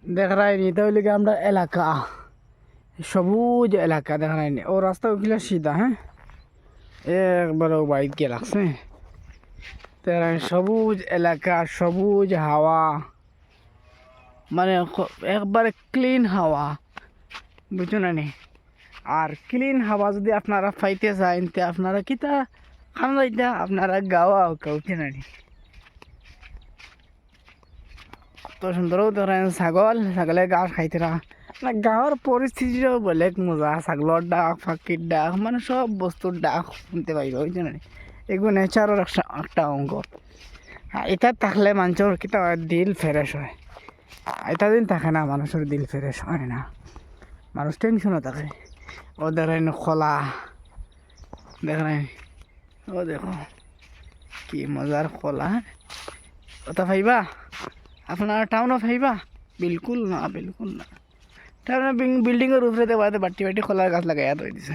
দেখ রাইনি তো হইলে আমরা এলাকা সবুজ এলাকা দেখ রাইনি ও রাস্তা উঠলে সিধা হ্যাঁ একবারে বাইক গিয়ে লাগছে সবুজ এলাকা সবুজ হাওয়া মানে একবারে ক্লিন হাওয়া বুঝছো না নি আর ক্লিন হাওয়া যদি আপনারা পাইতে চান তে আপনারা কিতা খান যাইতা আপনারা গাওয়া কাউকে না নি কত সুন্দর ধরেন ছাগলে ঘাস খাইতেরা না গাঁৱৰ পরিস্থিতিটাও বেলেগ মজা ছাগলের ডাক পাখির ডাক মানে সব বস্তুর ডাক শুনতে পাইব বুঝছো না এগুলো নেচারের একটা অঙ্গ এটা থাকলে মানুষের কিতা দিল ফ্রেশ হয় এটা দিন থাকে না মানুষের দিল ফ্রেশ হয় না মানুষ টেনশনও থাকে ও দেখেন খোলা দেখেন ও দেখো কি মজার খোলা ওটা ভাইবা আপনার টাউনও ভাইবা বিলকুল না টাউনে বিল্ডিংয়ের উপরে বাটি বাটি খোলার গাছ লাগাইয়া ধরে দিছে